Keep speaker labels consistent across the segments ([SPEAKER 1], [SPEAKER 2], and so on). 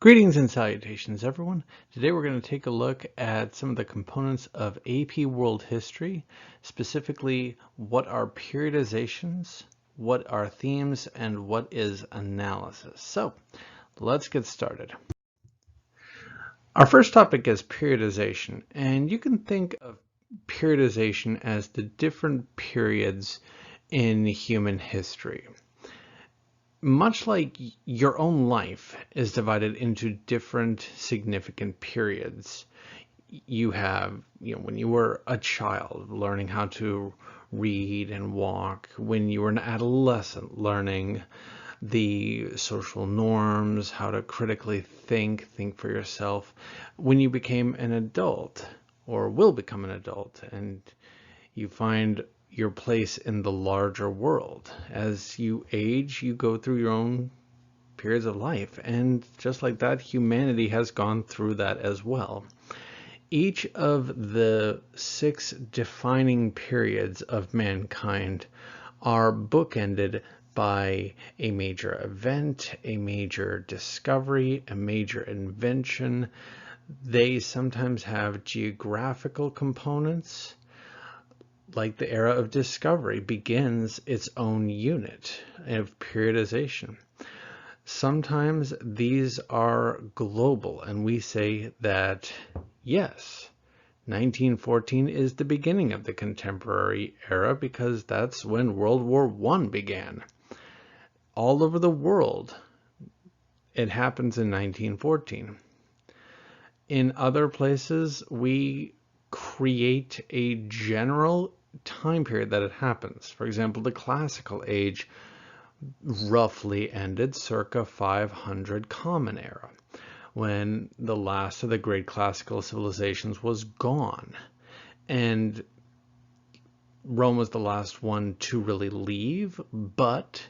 [SPEAKER 1] Greetings and salutations, everyone. Today we're going to take a look at some of the components of AP World History, specifically what are periodizations, what are themes, and what is analysis. So let's get started. Our first topic is periodization, and you can think of periodization as the different periods in human history. Much like your own life is divided into different significant periods. You have, when you were a child, learning how to read and walk. When you were an adolescent, learning the social norms, how to critically think for yourself. When you became an adult, or will become an adult, and you find your place in the larger world. As you age, you go through your own periods of life, and just like that, humanity has gone through that as well. Each of the 6 defining periods of mankind are bookended by a major event, a major discovery, a major invention. They sometimes have geographical components. Like the era of discovery begins its own unit of periodization. Sometimes these are global, and we say that, yes, 1914 is the beginning of the contemporary era because that's when World War I began. All over the world, it happens in 1914. In other places, we create a general time period that it happens. For example, the classical age roughly ended circa 500 Common Era, when the last of the great classical civilizations was gone. And Rome was the last one to really leave, but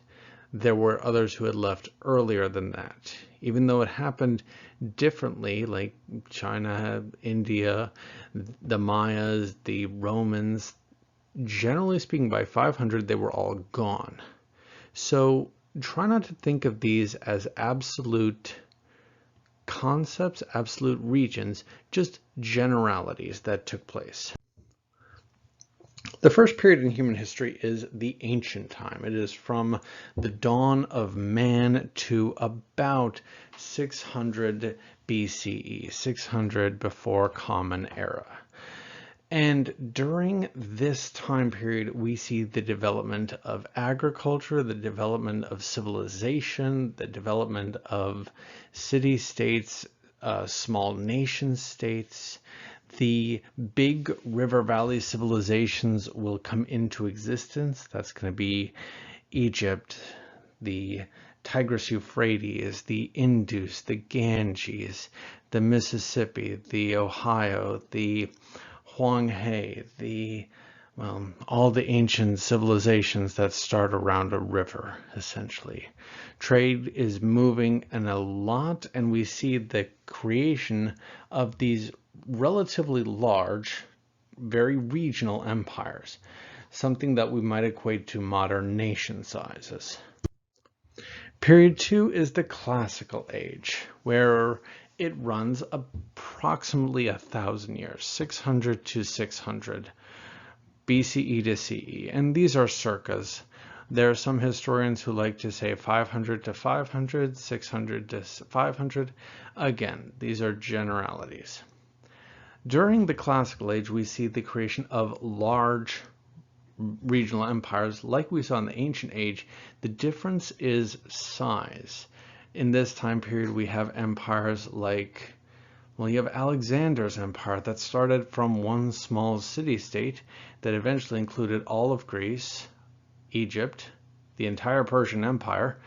[SPEAKER 1] there were others who had left earlier than that. Even though it happened differently, like China, India, the Mayas, the Romans, generally speaking, by 500, they were all gone. So try not to think of these as absolute concepts, absolute regions, just generalities that took place. The first period in human history is the ancient time. It is from the dawn of man to about 600 BCE, 600 before Common Era. And during this time period, we see the development of agriculture, the development of civilization, the development of city-states, small nation-states. The big river valley civilizations will come into existence. That's going to be Egypt, the Tigris-Euphrates, the Indus, the Ganges, the Mississippi, the Ohio, the Huanghe, all the ancient civilizations that start around a river, essentially. Trade is moving in a lot, and we see the creation of these relatively large, very regional empires, something that we might equate to modern nation sizes. Period 2 is the classical age, where it runs approximately 1,000 years, 600 to 600 BCE to CE, and these are circas. There are some historians who like to say 500 to 500, 600 to 500. Again, these are generalities. During the classical age, we see the creation of large regional empires like we saw in the ancient age. The difference is size. In this time period, we have empires like, you have Alexander's empire that started from one small city-state that eventually included all of Greece, Egypt, the entire Persian Empire,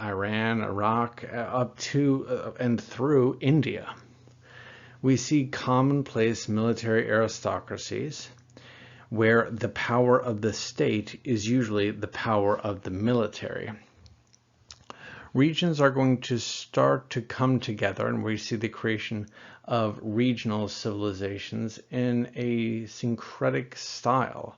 [SPEAKER 1] Iran, Iraq, up to and through India. We see commonplace military aristocracies where the power of the state is usually the power of the military. Regions are going to start to come together, and we see the creation of regional civilizations in a syncretic style.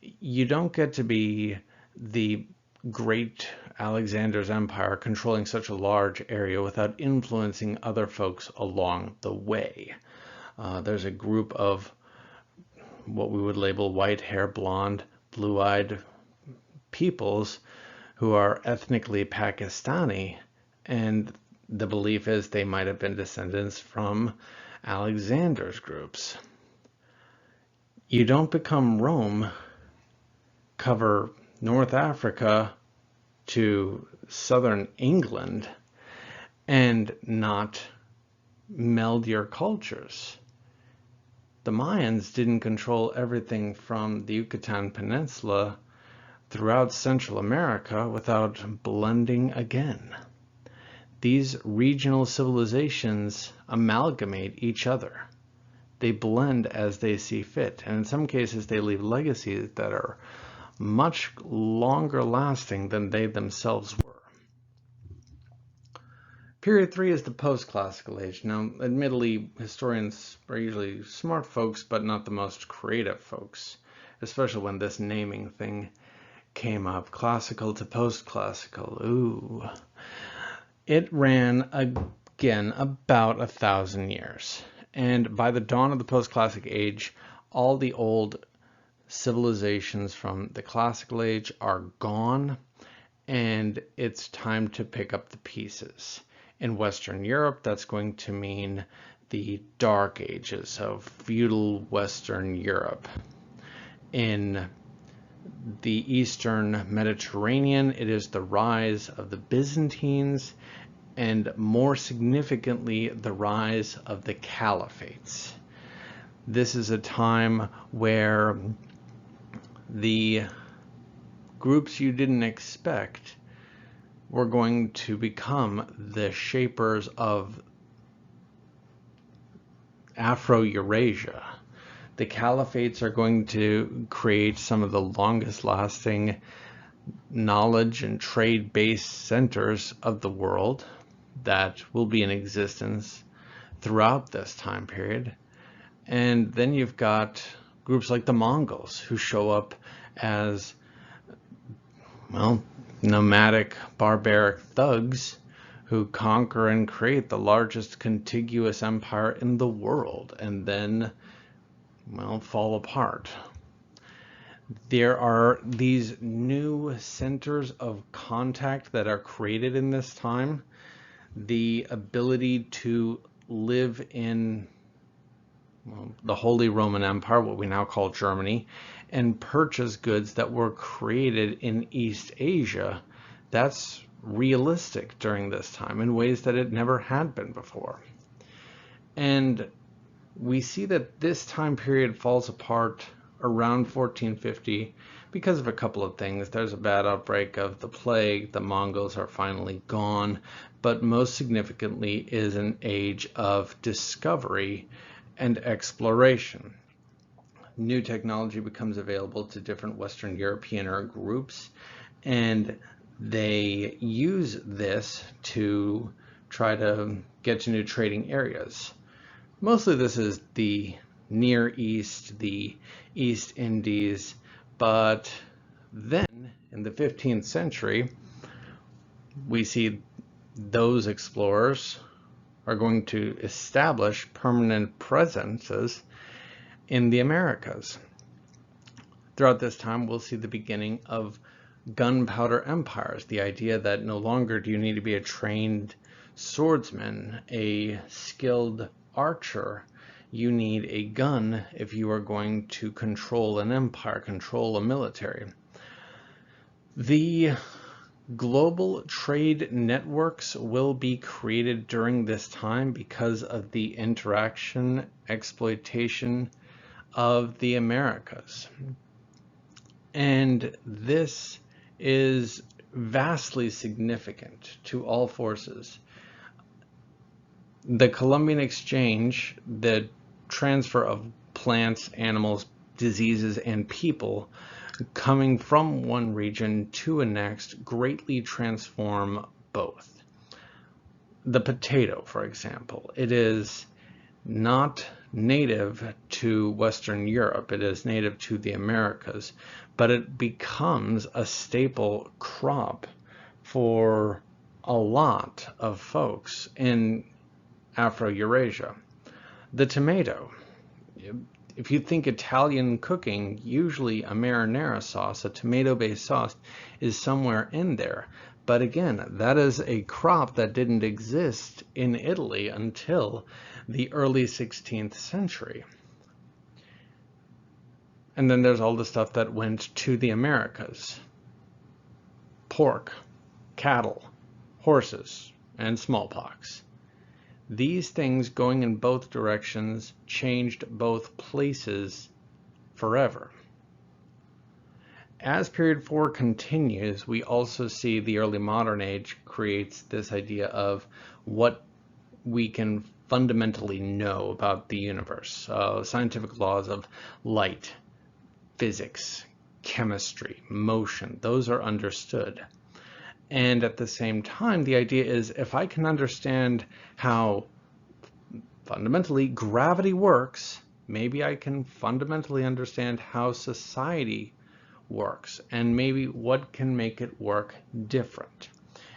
[SPEAKER 1] You don't get to be the great Alexander's empire controlling such a large area without influencing other folks along the way. There's a group of what we would label white hair, blonde, blue-eyed peoples who are ethnically Pakistani, and the belief is they might have been descendants from Alexander's groups. You don't become Rome, cover North Africa to southern England, and not meld your cultures. The Mayans didn't control everything from the Yucatan Peninsula throughout Central America without blending again. These regional civilizations amalgamate each other. They blend as they see fit, and in some cases they leave legacies that are much longer lasting than they themselves were. Period 3 is the post-classical age. Now, admittedly, historians are usually smart folks, but not the most creative folks, especially when this naming thing came up. Classical to post-classical. Ooh. It ran, again, about 1,000 years. And by the dawn of the post-classic age, all the old civilizations from the classical age are gone, and it's time to pick up the pieces. In Western Europe, that's going to mean the Dark Ages of feudal Western Europe. In the Eastern Mediterranean, it is the rise of the Byzantines, and more significantly, the rise of the caliphates. This is a time where the groups you didn't expect were going to become the shapers of Afro-Eurasia. The caliphates are going to create some of the longest lasting knowledge and trade-based centers of the world that will be in existence throughout this time period. And then you've got groups like the Mongols who show up as, well, nomadic, barbaric thugs who conquer and create the largest contiguous empire in the world and then, well, fall apart. There are these new centers of contact that are created in this time. The ability to live in, well, the Holy Roman Empire, what we now call Germany, and purchase goods that were created in East Asia, that's realistic during this time in ways that it never had been before. And we see that this time period falls apart around 1450 because of a couple of things. There's a bad outbreak of the plague, the Mongols are finally gone, but most significantly is an age of discovery and exploration. New technology becomes available to different Western European groups, and they use this to try to get to new trading areas. Mostly this is the Near East, the East Indies, but then in the 15th century, we see those explorers are going to establish permanent presences in the Americas. Throughout this time, we'll see the beginning of gunpowder empires, the idea that no longer do you need to be a trained swordsman, a skilled archer. You need a gun if you are going to control an empire, control a military. The global trade networks will be created during this time because of the interaction, exploitation of the Americas. And this is vastly significant to all forces. The Columbian Exchange, the transfer of plants, animals, diseases, and people coming from one region to a next greatly transform both. The potato, for example, it is not native to Western Europe, it is native to the Americas, but it becomes a staple crop for a lot of folks in Afro-Eurasia. The tomato. If you think Italian cooking, usually a marinara sauce, a tomato-based sauce, is somewhere in there. But again, that is a crop that didn't exist in Italy until the early 16th century. And then there's all the stuff that went to the Americas. Pork, cattle, horses, and smallpox. These things going in both directions changed both places forever. As period 4 continues, we also see the early modern age creates this idea of what we can fundamentally know about the universe. Scientific laws of light, physics, chemistry, motion, those are understood. And at the same time, the idea is if I can understand how fundamentally gravity works, maybe I can fundamentally understand how society works and maybe what can make it work different.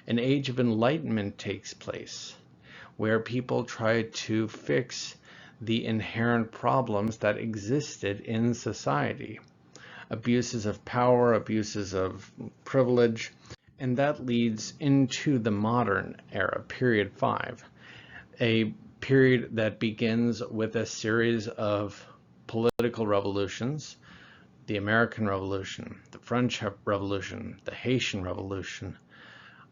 [SPEAKER 1] An age of enlightenment takes place where people try to fix the inherent problems that existed in society. Abuses of power, abuses of privilege, and that leads into the modern era, period 5, a period that begins with a series of political revolutions, the American Revolution, the French Revolution, the Haitian Revolution,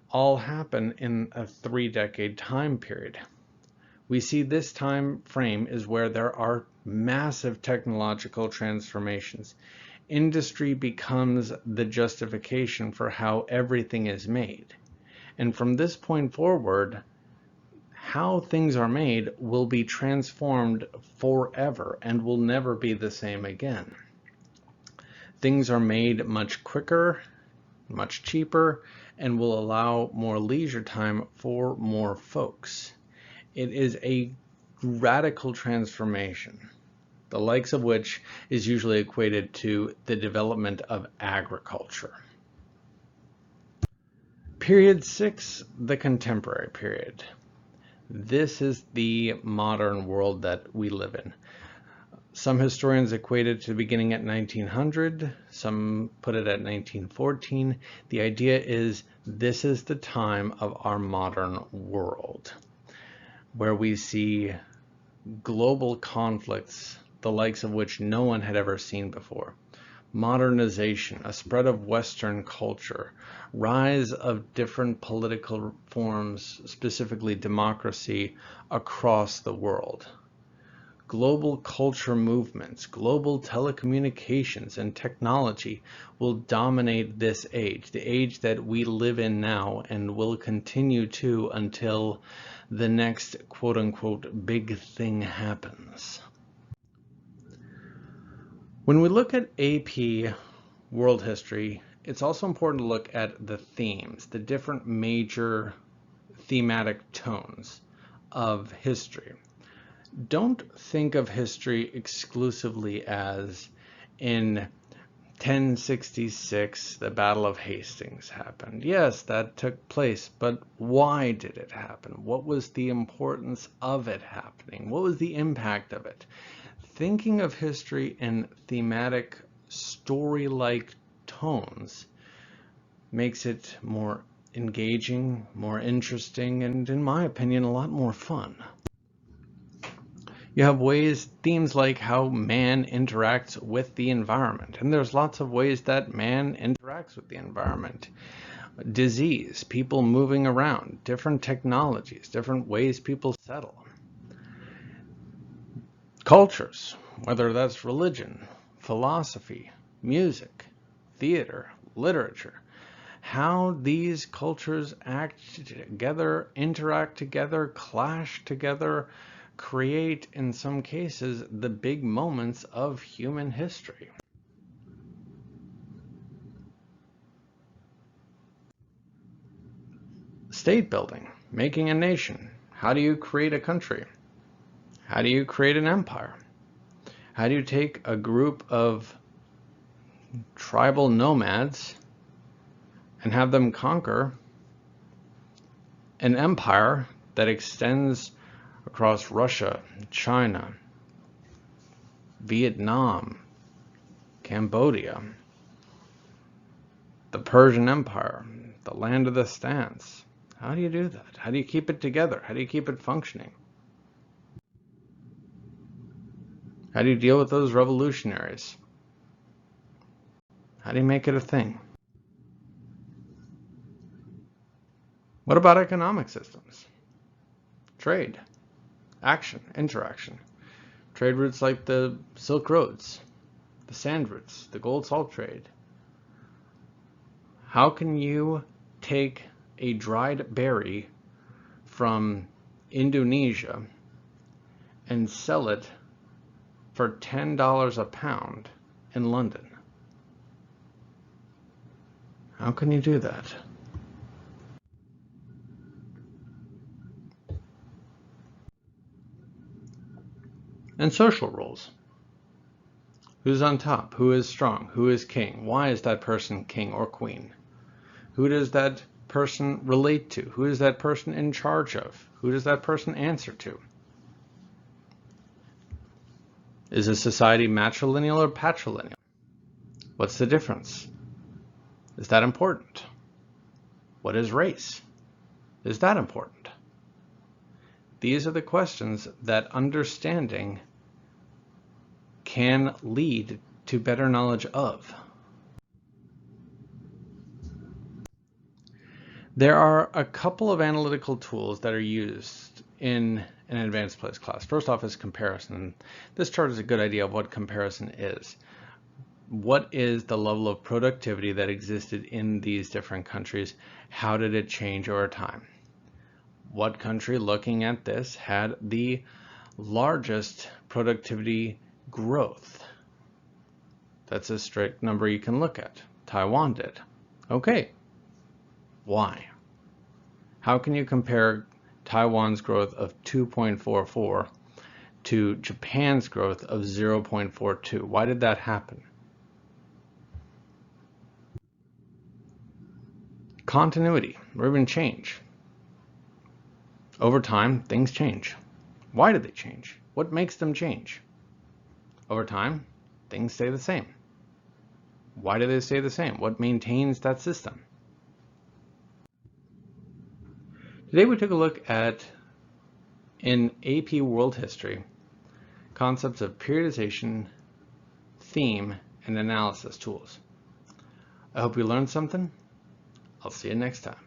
[SPEAKER 1] all happen in a 3-decade time period. We see this time frame is where there are massive technological transformations. Industry becomes the justification for how everything is made. And from this point forward, how things are made will be transformed forever and will never be the same again. Things are made much quicker, much cheaper, and will allow more leisure time for more folks. It is a radical transformation, the likes of which is usually equated to the development of agriculture. Period 6, the contemporary period. This is the modern world that we live in. Some historians equate it to beginning at 1900, some put it at 1914. The idea is this is the time of our modern world, where we see global conflicts, the likes of which no one had ever seen before. Modernization, a spread of Western culture, rise of different political forms, specifically democracy, across the world. Global culture movements, global telecommunications and technology will dominate this age, the age that we live in now and will continue to until the next quote-unquote big thing happens. When we look at AP world history, it's also important to look at the themes, the different major thematic tones of history. Don't think of history exclusively as in 1066, the Battle of Hastings happened. Yes, that took place, but why did it happen? What was the importance of it happening? What was the impact of it? Thinking of history in thematic, story-like tones makes it more engaging, more interesting, and in my opinion, a lot more fun. You have themes like how man interacts with the environment, and there's lots of ways that man interacts with the environment. Disease, people moving around, different technologies, different ways people settle. Cultures, whether that's religion, philosophy, music, theater, literature, how these cultures act together, interact together, clash together, create, in some cases, the big moments of human history. State building, making a nation. How do you create a country? How do you create an empire? How do you take a group of tribal nomads and have them conquer an empire that extends across Russia, China, Vietnam, Cambodia, the Persian Empire, the land of the stance. How do you do that? How do you keep it together? How do you keep it functioning? How do you deal with those revolutionaries? How do you make it a thing? What about economic systems? Trade, action, interaction. Trade routes like the Silk Roads, the sand routes, the gold salt trade. How can you take a dried berry from Indonesia and sell it for $10 a pound in London? How can you do that? And social roles. Who's on top? Who is strong? Who is king? Why is that person king or queen? Who does that person relate to? Who is that person in charge of? Who does that person answer to? Is a society matrilineal or patrilineal? What's the difference? Is that important? What is race? Is that important? These are the questions that understanding can lead to better knowledge of. There are a couple of analytical tools that are used in an advanced place class. First off is comparison. This chart is a good idea of what comparison is. What is the level of productivity that existed in these different countries? How did it change over time? What country, looking at this, had the largest productivity growth? That's a strict number you can look at. Taiwan did. Okay. Why? How can you compare Taiwan's growth of 2.44 to Japan's growth of 0.42? Why did that happen? Continuity, or even change. Over time, things change. Why do they change? What makes them change? Over time, things stay the same. Why do they stay the same? What maintains that system? Today we took a look at, in AP World History, concepts of periodization, theme, and analysis tools. I hope you learned something. I'll see you next time.